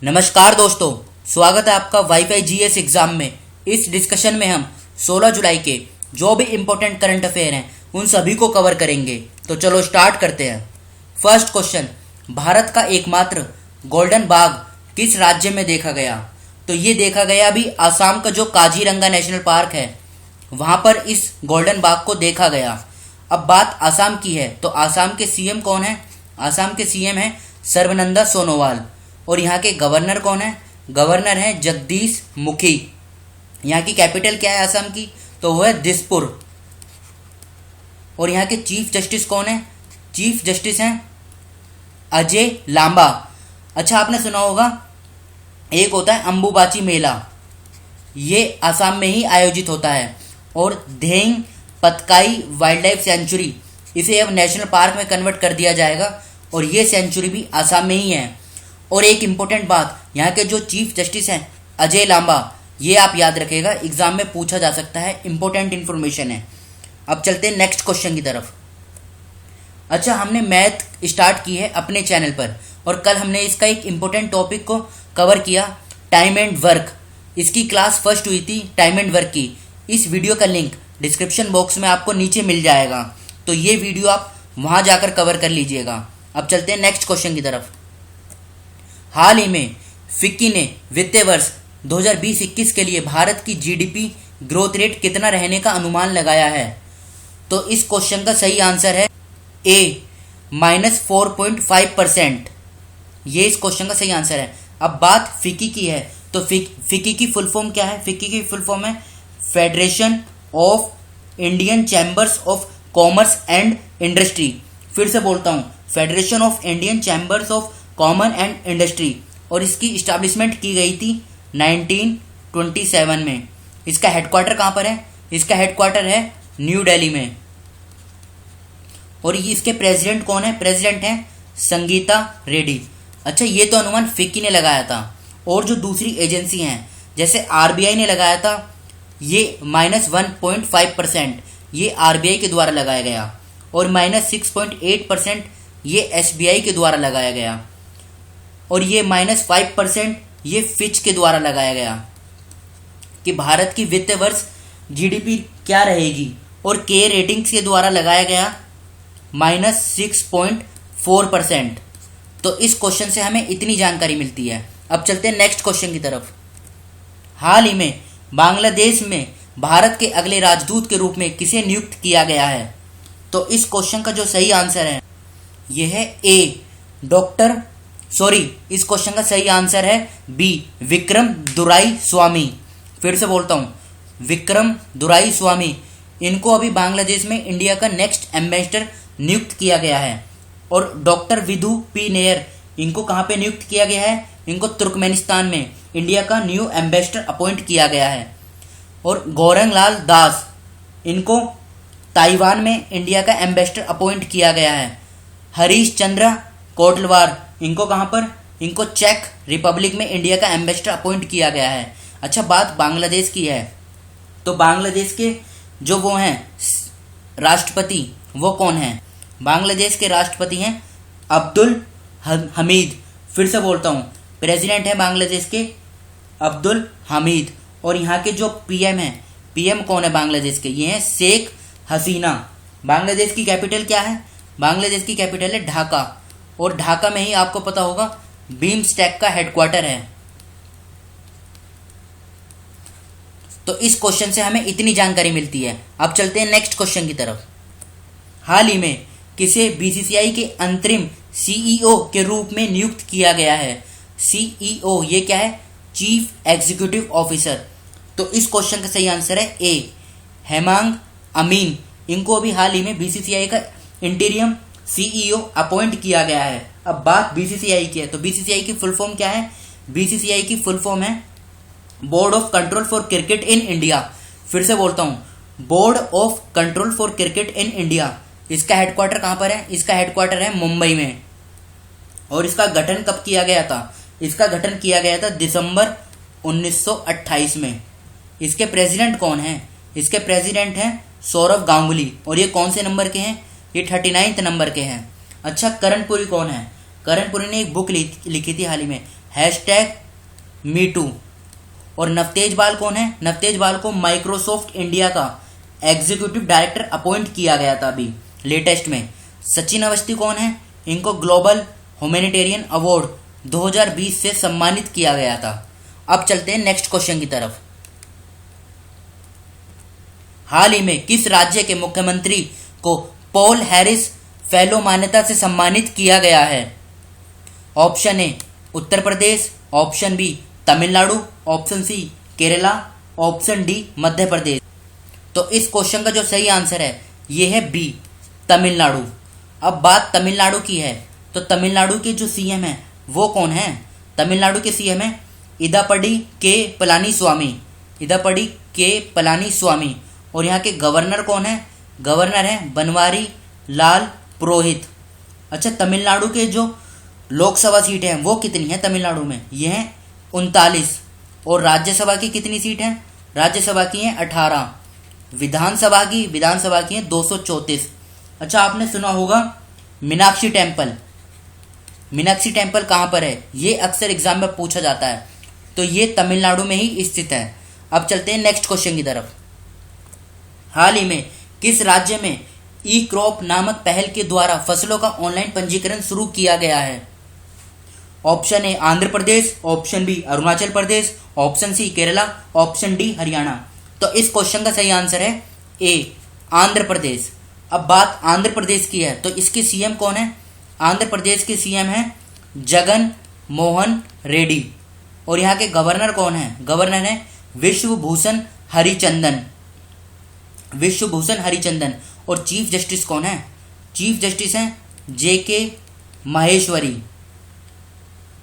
नमस्कार दोस्तों, स्वागत है आपका वाईफाई जीएस एग्जाम में। इस डिस्कशन में हम 16 जुलाई के जो भी इम्पोर्टेंट करंट अफेयर हैं उन सभी को कवर करेंगे। तो चलो स्टार्ट करते हैं। फर्स्ट क्वेश्चन, भारत का एकमात्र गोल्डन बाघ किस राज्य में देखा गया? तो ये देखा गया अभी आसाम का जो काजीरंगा नेशनल पार्क है वहाँ पर इस गोल्डन बाघ को देखा गया। अब बात आसाम की है तो आसाम के सीएम कौन है? आसाम के सीएम है सर्बानंद सोनोवाल। और यहाँ के गवर्नर कौन है? गवर्नर है जगदीश मुखी। यहाँ की कैपिटल क्या है आसाम की? तो वो है दिसपुर। और यहाँ के चीफ जस्टिस कौन है? चीफ जस्टिस हैं अजय लांबा। अच्छा, आपने सुना होगा एक होता है अंबुबाची मेला, ये आसाम में ही आयोजित होता है। और धेंग पतकाई वाइल्ड लाइफ सेंचुरी, इसे अब नेशनल पार्क में कन्वर्ट कर दिया जाएगा और ये सेंचुरी भी आसाम में ही है। और एक इम्पोर्टेंट बात, यहाँ के जो चीफ जस्टिस हैं अजय लांबा, ये आप याद रखिएगा, एग्जाम में पूछा जा सकता है, इंपॉर्टेंट इन्फॉर्मेशन है। अब चलते हैं नेक्स्ट क्वेश्चन की तरफ। अच्छा, हमने मैथ स्टार्ट की है अपने चैनल पर और कल हमने इसका एक इम्पोर्टेंट टॉपिक को कवर किया, टाइम एंड वर्क। इसकी क्लास फर्स्ट हुई थी टाइम एंड वर्क की। इस वीडियो का लिंक डिस्क्रिप्शन बॉक्स में आपको नीचे मिल जाएगा, तो ये वीडियो आप वहाँ जाकर कवर कर लीजिएगा। अब चलते हैं नेक्स्ट क्वेश्चन की तरफ। हाल ही में फिक्की ने वित्तीय वर्ष 2020-21 के लिए भारत की जीडीपी ग्रोथ रेट कितना रहने का अनुमान लगाया है? तो इस क्वेश्चन का सही आंसर है ए -4.5%। ये इस क्वेश्चन का सही आंसर है। अब बात फिक्की की है तो फिक्की की फुल फॉर्म क्या है? फिक्की की फुल फॉर्म है federation of Indian chambers of commerce and industry. फिर से बोलता हूँ, federation of Indian chambers of common and industry. और इसकी इस्टेब्लिशमेंट की गई थी 1927 में। इसका हेडक्वार्टर कहाँ पर है? इसका हेडक्वार्टर है न्यू दिल्ली में। और ये इसके प्रेसिडेंट कौन है? प्रेसिडेंट हैं संगीता रेड्डी। अच्छा, ये तो अनुमान फिक्की ने लगाया था। और जो दूसरी एजेंसी हैं जैसे आरबीआई ने लगाया था, ये -1.5% ये आरबीआई के द्वारा लगाया गया। और -6.8% ये एसबीआई के द्वारा लगाया गया। और ये -5% ये फिच के द्वारा लगाया गया कि भारत की वित्तीय वर्ष जीडीपी क्या रहेगी। और के रेटिंग्स के द्वारा लगाया गया -6.4%। तो इस क्वेश्चन से हमें इतनी जानकारी मिलती है। अब चलते हैं नेक्स्ट क्वेश्चन की तरफ। हाल ही में बांग्लादेश में भारत के अगले राजदूत के रूप में किसे नियुक्त किया गया है? तो इस क्वेश्चन का जो सही आंसर है यह है इस क्वेश्चन का सही आंसर है बी, विक्रम दुराई स्वामी। फिर से बोलता हूँ, विक्रम दुराई स्वामी। इनको अभी बांग्लादेश में इंडिया का नेक्स्ट एम्बेसडर नियुक्त किया गया है। और डॉक्टर विधु पी नेयर, इनको कहाँ पे नियुक्त किया गया है? इनको तुर्कमेनिस्तान में इंडिया का न्यू एम्बेसडर अपॉइंट किया गया है। और गौरंग लाल दास, इनको ताइवान में इंडिया का एम्बेसडर अपॉइंट किया गया है। हरीश चंद्र कोटलवार, इनको कहाँ पर? इनको चेक रिपब्लिक में इंडिया का एम्बेसडर अपॉइंट किया गया है। अच्छा, बात बांग्लादेश की है तो बांग्लादेश के जो वो हैं राष्ट्रपति, वो कौन हैं? बांग्लादेश के राष्ट्रपति हैं अब्दुल हमीद। फिर से बोलता हूँ, प्रेसिडेंट है बांग्लादेश के अब्दुल हमीद। और यहाँ के जो पीएम हैं, पीएम कौन है बांग्लादेश के? ये हैं शेख हसीना। बांग्लादेश की कैपिटल क्या है? बांग्लादेश की कैपिटल है ढाका। और ढाका में ही आपको पता होगा बीमस्टेक का हेडक्वार्टर है। तो इस क्वेश्चन से हमें इतनी जानकारी मिलती है। अब चलते हैं नेक्स्ट क्वेश्चन की तरफ। हाल ही में किसे बीसीसीआई के अंतरिम सीईओ के रूप में नियुक्त किया गया है? सीईओ ये क्या है? Chief executive officer. तो इस क्वेश्चन का सही आंसर है ए, हेमांग अमीन। इनको अभी हाल ही में बीसीसीआई का इंटीरियम सीईओ अपॉइंट किया गया है। अब बात बीसीसीआई की है तो बीसीसीआई की फुल फॉर्म क्या है? बीसीसीआई की फुल फॉर्म है board of control for cricket in India. फिर से बोलता हूँ, board of control for cricket in India. इसका हेडक्वार्टर कहाँ पर है? इसका हेडक्वार्टर है मुंबई में। और इसका गठन कब किया गया था? इसका गठन किया गया था दिसंबर 1928 में। इसके प्रेसिडेंट कौन हैं? इसके प्रेसिडेंट हैं सौरव गांगुली। और ये कौन से नंबर के हैं? ये 39 नंबर के हैं। अच्छा, करणपुरी कौन है? करणपुरी ने एक बुक लिखी थी हाल ही में, #MeToo। और नवतेज बाल कौन है? नवतेज बाल को माइक्रोसॉफ्ट इंडिया का एग्जीक्यूटिव डायरेक्टर अपॉइंट किया गया था अभी लेटेस्ट में। सचिन अवस्थी कौन है? इनको ग्लोबल ह्यूमैनिटेरियन अवार्ड 2020 से सम्मानित किया गया था। अब चलते हैं नेक्स्ट क्वेश्चन की तरफ। हाल ही में किस राज्य के मुख्यमंत्री को पॉल हैरिस फेलो मान्यता से सम्मानित किया गया है? Option A Uttar Pradesh, option B Tamil Nadu, option C Kerala, option D Madhya Pradesh. तो इस क्वेश्चन का जो सही आंसर है ये है बी तमिलनाडु। अब बात तमिलनाडु की है तो तमिलनाडु के जो सीएम है वो कौन है? तमिलनाडु के सीएम है इडापडी के पलानीस्वामी, इडापडी के पलानीस्वामी। और यहाँ के गवर्नर कौन है? गवर्नर है बनवारी लाल पुरोहित। अच्छा, तमिलनाडु के जो लोकसभा सीटें हैं वो कितनी हैं तमिलनाडु में? ये हैं 39। और राज्यसभा की कितनी सीट हैं? राज्यसभा की हैं 18। विधानसभा की हैं 234। अच्छा, आपने सुना होगा मीनाक्षी टेम्पल। मीनाक्षी टेम्पल कहाँ पर है? ये अक्सर एग्जाम में पूछा जाता है, तो ये तमिलनाडु में ही स्थित है। अब चलते हैं नेक्स्ट क्वेश्चन की तरफ। हाल ही में किस राज्य में ई क्रॉप नामक पहल के द्वारा फसलों का ऑनलाइन पंजीकरण शुरू किया गया है? Option A Andhra Pradesh, option B Arunachal Pradesh, option C Kerala, option D Haryana. तो इस क्वेश्चन का सही आंसर है ए आंध्र प्रदेश। अब बात आंध्र प्रदेश की है तो इसके सीएम कौन है? आंध्र प्रदेश के सीएम हैं जगन मोहन रेड्डी। और यहाँ के गवर्नर कौन है? गवर्नर है विश्वभूषण हरिचंदन, विश्वभूषण हरिचंदन। और चीफ जस्टिस कौन है? चीफ जस्टिस हैं JK माहेश्वरी।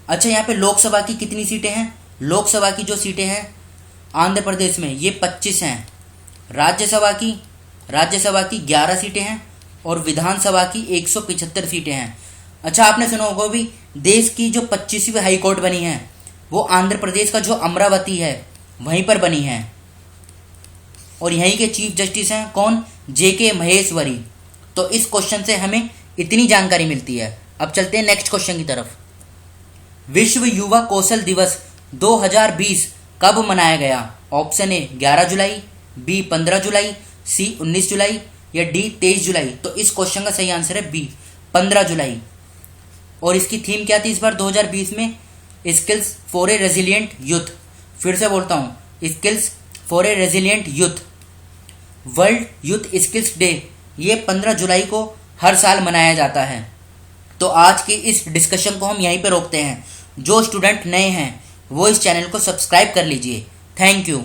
अच्छा, यहाँ पे लोकसभा की कितनी सीटें हैं? लोकसभा की जो सीटें हैं आंध्र प्रदेश में ये 25 हैं। राज्यसभा की 11 सीटें हैं और विधानसभा की 175 सीटें हैं। अच्छा, आपने सुना होगा भी देश की जो 25वीं हाई कोर्ट बनी है वो आंध्र प्रदेश का जो अमरावती है वहीं पर बनी है। और यहीं के चीफ जस्टिस हैं कौन? JK महेश्वरी। तो इस क्वेश्चन से हमें इतनी जानकारी मिलती है। अब चलते हैं नेक्स्ट क्वेश्चन की तरफ। विश्व युवा कौशल दिवस 2020 कब मनाया गया? ऑप्शन ए 11 जुलाई, बी 15 जुलाई, सी 19 जुलाई या डी 23 जुलाई। तो इस क्वेश्चन का सही आंसर है बी 15 जुलाई। और इसकी थीम क्या थी इस बार 2020 में? Skills for a resilient youth. फिर से बोलता हूँ, skills for a resilient youth. World youth skills day ये 15 जुलाई को हर साल मनाया जाता है। तो आज की इस डिस्कशन को हम यहीं पे रोकते हैं। जो स्टूडेंट नए हैं वो इस चैनल को सब्सक्राइब कर लीजिए। Thank you.